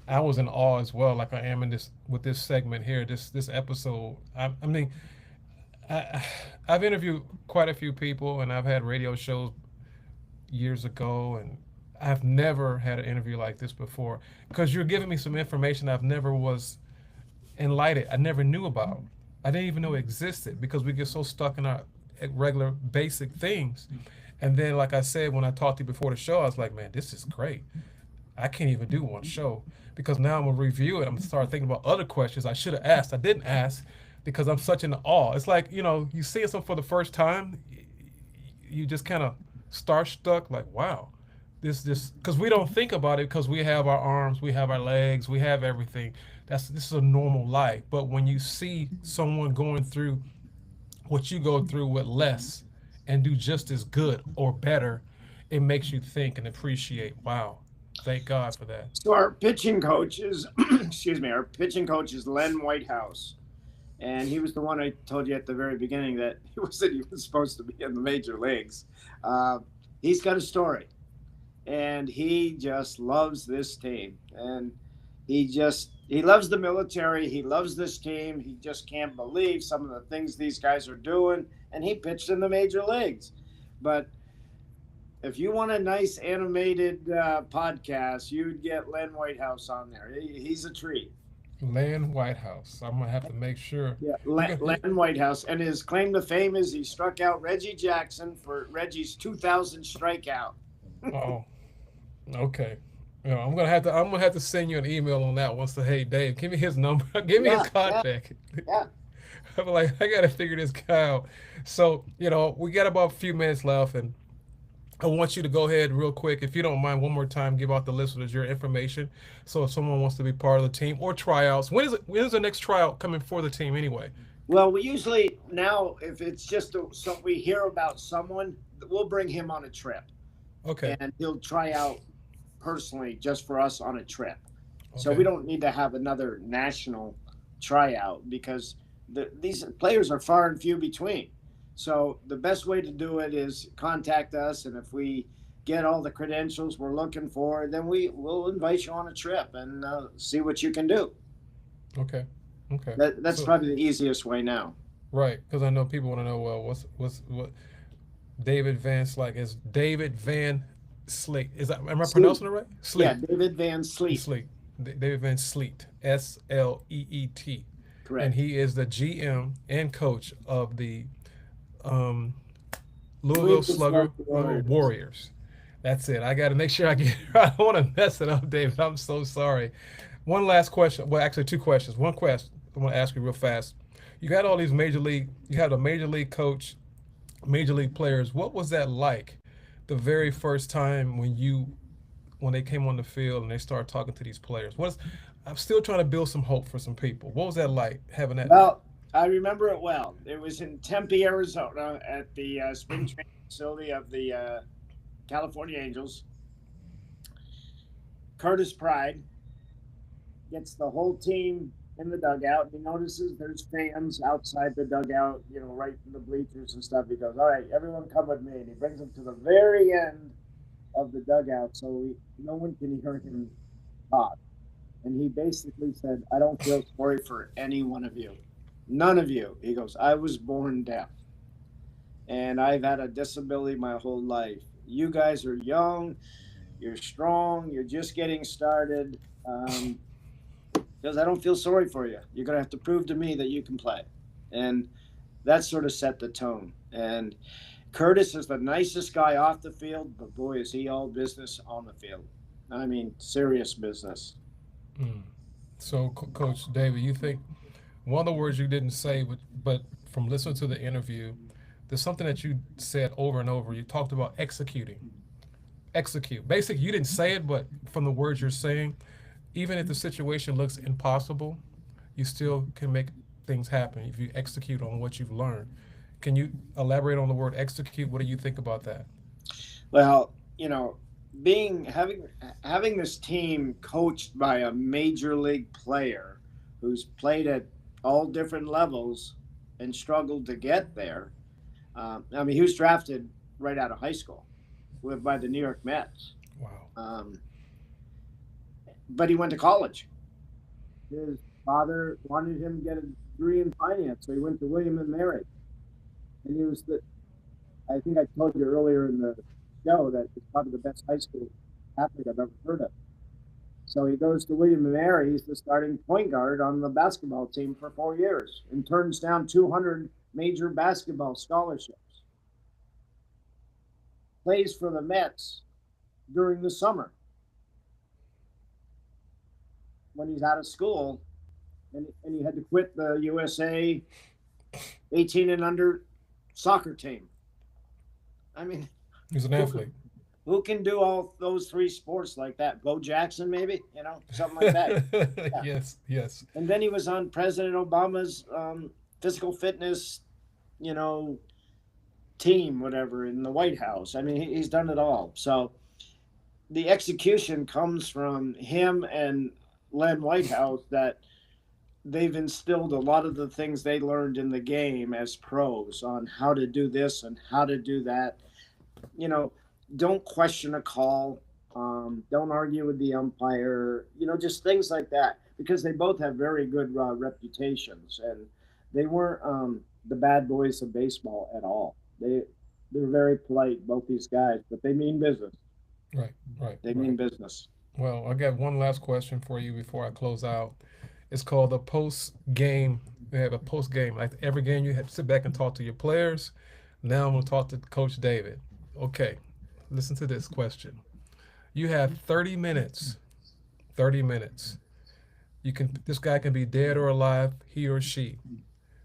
I was in awe as well, like I am in this with this segment here, this episode. I mean, I I've interviewed quite a few people, and I've had radio shows years ago, and I've never had an interview like this before because you're giving me some information I've never was enlightened. I never knew about. I didn't even know it existed because we get so stuck in our regular basic things. And then, like I said, when I talked to you before the show, I was like, man, this is great. I can't even do one show because now I'm gonna review it. I'm gonna start thinking about other questions I should have asked. I didn't ask because I'm such in awe. It's like you see something for the first time, you just kind of starstruck. Like wow, this because we don't think about it because we have our arms, we have our legs, we have everything. This is a normal life. But when you see someone going through what you go through with less and do just as good or better, it makes you think and appreciate. Wow, thank God for that. So our pitching coach is, excuse me, our pitching coach is Len Whitehouse, and he was the one I told you at the very beginning that he wasn't even supposed to be in the major leagues. Uh, he's got a story, and he just loves this team, and he loves the military. He loves this team. He just can't believe some of the things these guys are doing, and he pitched in the major leagues. But if you want a nice animated podcast, you'd get Len Whitehouse on there. He's a treat. Land Whitehouse. I'm gonna have to make sure. Yeah, You got Len Whitehouse, and his claim to fame is he struck out Reggie Jackson for Reggie's 2000 strikeout. oh, okay. I'm gonna have to send you an email on that one. So hey, Dave, give me his number. Give me his Yeah, yeah, contact. yeah. I'm like, I gotta figure this guy out. So we got about a few minutes left, and I want you to go ahead real quick, if you don't mind, one more time, give out the listeners your information. So if someone wants to be part of the team or tryouts, when is the next tryout coming for the team anyway? Well, we usually now, if it's just so we hear about someone, we'll bring him on a trip, Okay. and he'll try out personally just for us on a trip. So we Okay. don't need to have another national tryout because these players are far and few between. So the best way to do it is contact us, and if we get all the credentials we're looking for, then we will invite you on a trip and see what you can do. Okay. Okay. That's So probably the easiest way now. right, because I know people want to know, well, what David Van Slyke is David Van Sleet. Am I Sleep. pronouncing it right? Yeah, Sleet. David Van Sleep. Sleet. David Van Sleet. Sleet. And Correct. he is the GM and coach of the um, Louisville Louisville Slugger Slugger Warriors. Warriors. That's it. I got to make sure I get it right. I don't want to mess it up, David. I'm so sorry. One last question. Well, actually, two questions. One question I want to ask you real fast. You got all these you had a major league coach, major league players. What was that like the very first time when they came on the field and they started talking to these players? I'm still trying to build some hope for some people. What was that like having that? Well, I remember it well. It was in Tempe, Arizona, at the spring training facility of the California Angels. Curtis Pride gets the whole team in the dugout. He notices there's fans outside the dugout, right in the bleachers and stuff. He goes, "All right, everyone come with me." And he brings them to the very end of the dugout so no one can hear him talk. And he basically said, "I don't feel sorry for any one of you. None of you." He goes, "I was born deaf, and I've had a disability my whole life. You guys are young, you're strong, you're just getting started. Because I don't feel sorry for you. You're going to have to prove to me that you can play." And that sort of set the tone. And Curtis is the nicest guy off the field, but boy, is he all business on the field. I mean, serious business. Mm. So, Coach David, you think one of the words you didn't say, but from listening to the interview, there's something that you said over and over. You talked about executing. Execute. Basically, you didn't say it, but from the words you're saying, even if the situation looks impossible, you still can make things happen if you execute on what you've learned. Can you elaborate on the word execute? What do you think about that? Well, being having this team coached by a major league player who's played at all different levels and struggled to get there. I mean, he was drafted right out of high school with by the New York Mets. Wow. Um, but he went to college. His father wanted him to get a degree in finance, so he went to William and Mary. And he was the I think I told you earlier in the show that it's probably the best high school athlete I've ever heard of. So he goes to William and Mary. He's the starting point guard on the basketball team for 4 years and turns down 200 major basketball scholarships. Plays for the Mets during the summer when he's out of school, and he had to quit the USA 18 and under soccer team. I mean, He's an who can, athlete. who can do all those three sports like that? Bo Jackson, maybe, something like that. Yeah. Yes, yes. And then he was on President Obama's physical fitness, you know, team, whatever, in the White House. I mean, he's done it all. So the execution comes from him and Len Whitehouse, that they've instilled a lot of the things they learned in the game as pros on how to do this and how to do that. You know, don't question a call. Don't argue with the umpire. Just things like that, because they both have very good reputations, and they weren't the bad boys of baseball at all. They're very polite, both these guys, but they mean business. Right, right, They mean right. business. Well, I got one last question for you before I close out. It's called the post game. We have a post game. Like every game, you have to sit back and talk to your players. Now I'm going to talk to Coach David. Okay, listen to this question. You have 30 minutes. 30 minutes. You can. This guy can be dead or alive, he or she.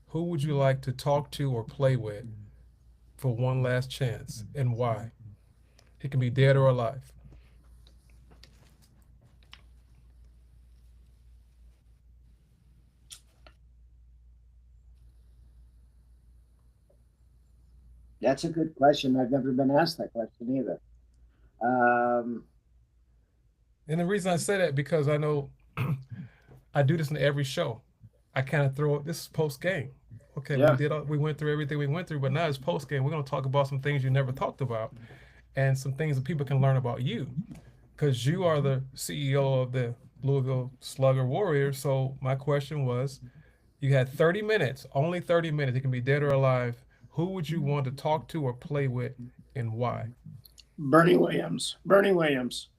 Who would you like to talk to or play with for one last chance, and why? He can be dead or alive. That's a good question. I've never been asked that question either. Um, And the reason I say that because I know I do this in every show. I kind of throw this is post game. Okay, yeah, we went through everything we went through, but now it's post game. We're gonna talk about some things you never talked about and some things that people can learn about you. Because you are the CEO of the Louisville Slugger Warriors. So my question was, you had 30 minutes, only 30 minutes. It can be dead or alive. Who would you want to talk to or play with, and why? Bernie Williams. Bernie Williams,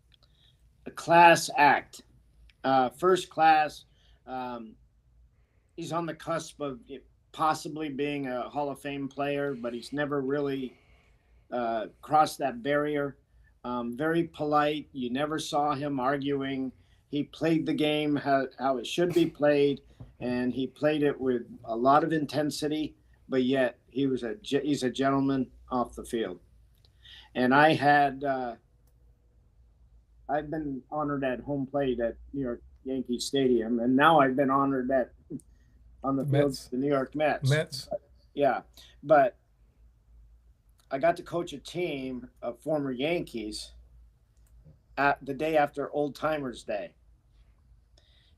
a class act, first class. Um, he's on the cusp of possibly being a Hall of Fame player, but he's never really crossed that barrier. Very polite. You never saw him arguing. He played the game how it should be played, and he played it with a lot of intensity. But yet he's a gentleman off the field. And I've been honored at home plate at New York Yankee Stadium, and now I've been honored at on the The field Mets. the New York Mets. Mets. Yeah, but I got to coach a team of former Yankees at the day after Old Timers Day,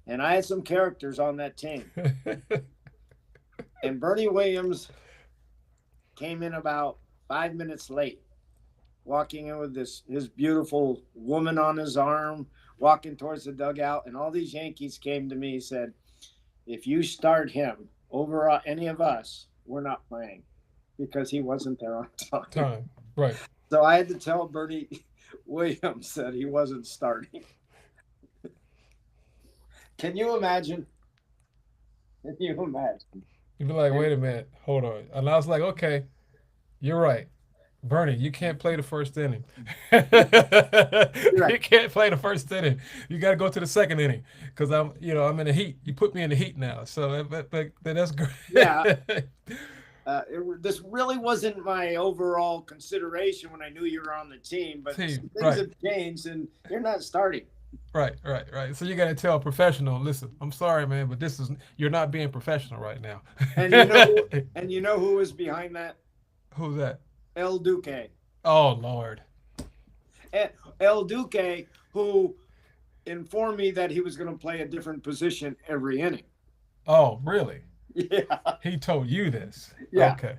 and I had some characters on that team. And Bernie Williams came in about 5 minutes late, walking in with this his beautiful woman on his arm, walking towards the dugout, and all these Yankees came to me and said, "If you start him over any of us, we're not playing," because he wasn't there on time. Time. Right. So I had to tell Bernie Williams that he wasn't starting. Can you imagine? Can you imagine? You'd be like, And wait a minute, hold on. And I was like, okay, you're right. Bernie, you can't play the first inning. You you're right. can't play the first inning. You got to go to the second inning because I'm in the heat. You put me in the heat now, so that's Yeah, great. this really wasn't my overall consideration when I knew you were on the team, but Team, some things right, have changed, and you're not starting. right, right, right. So you got to tell a professional, listen, I'm sorry, man, but you're not being professional right now. And you know who? And you know who was behind that? Who's that? El Duque. Oh Lord. El Duque, who informed me that he was going to play a different position every inning. Oh really? Yeah, He told you this. yeah. Okay.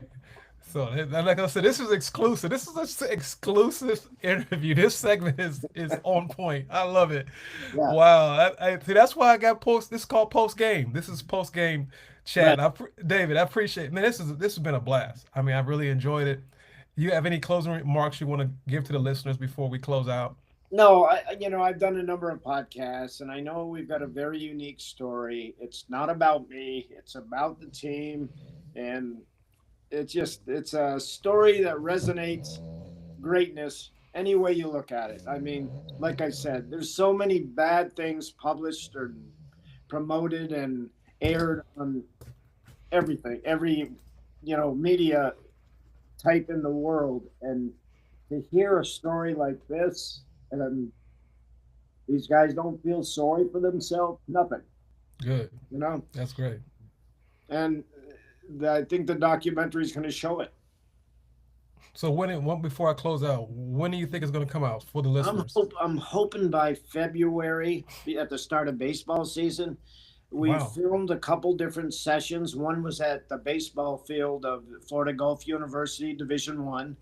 So, like I said, this is exclusive. This is an exclusive interview. This segment is on point. I love it. Yeah, Wow, I see. That's why I got post. This is called post game. This is post game right. chat. David, I appreciate. Man, this has been a blast. I mean, I really enjoyed it. You have any closing remarks you want to give to the listeners before we close out? No, I've done a number of podcasts, and I know we've got a very unique story. It's not about me; it's about the team, and it's a story that resonates greatness any way you look at it. I mean, like I said, there's so many bad things published or promoted and aired on everything, every media type in the world, and to hear a story like this, and these guys don't feel sorry for themselves, nothing, Good. you know. That's great. And I think the documentary is going to show it. So before I close out, when do you think it's going to come out for the listeners? I'm hoping by February at the start of baseball season. We Wow. filmed a couple different sessions. One was at the baseball field of Florida Gulf University, Division One.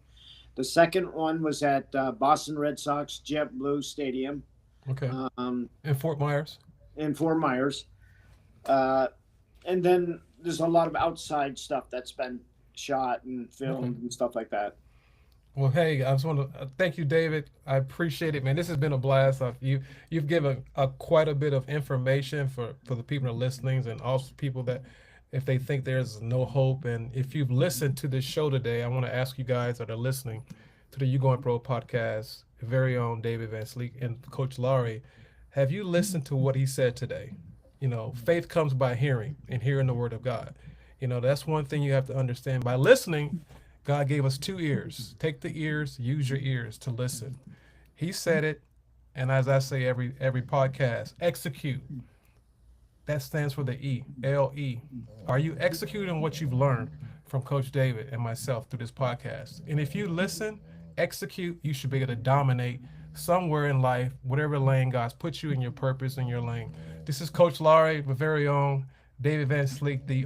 The second one was at Boston Red Sox Jet Blue Stadium Okay. um, In Fort Myers. in Fort Myers. Uh, and then there's a lot of outside stuff that's been shot and Okay. filmed and stuff like that. Well, hey, I just want to thank you, David. I appreciate it, man. This has been a blast. You've given quite a bit of information for the people that are listening, and also people that if they think there's no hope, and if you've listened to this show today, I want to ask you guys that are listening to the You Going Pro podcast, very own David Van Sleek and Coach Laurie, have you listened to what he said today? Faith comes by hearing, and hearing the word of God. That's one thing you have to understand. By listening, God gave us two ears. Take the ears, use your ears to listen. He said it, and as I say every podcast, execute. That stands for the E, LE. Are you executing what you've learned from Coach David and myself through this podcast? And if you listen, execute, you should be able to dominate somewhere in life, whatever lane God's put you in your purpose in your lane. This is Coach Laurie, my very own David Van Sleek, the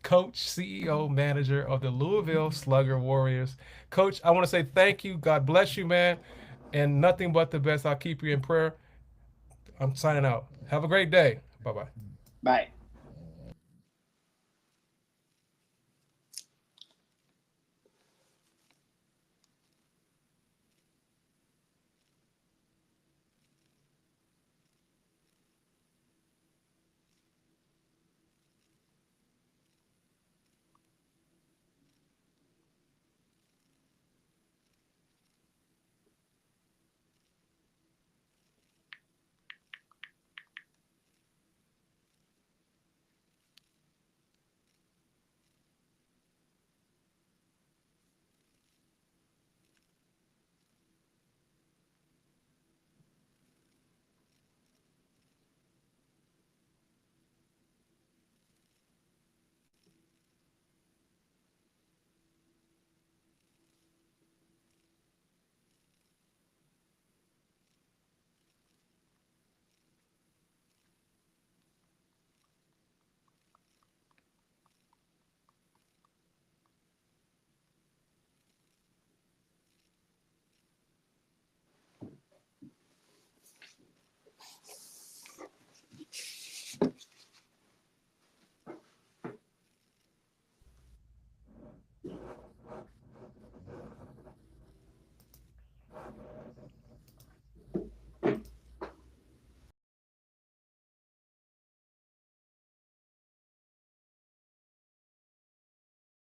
coach, CEO, manager of the Louisville Slugger Warriors. Coach, I want to say thank you. God bless you, man. And nothing but the best. I'll keep you in prayer. I'm signing out. Have a great day. Bye bye. Bye.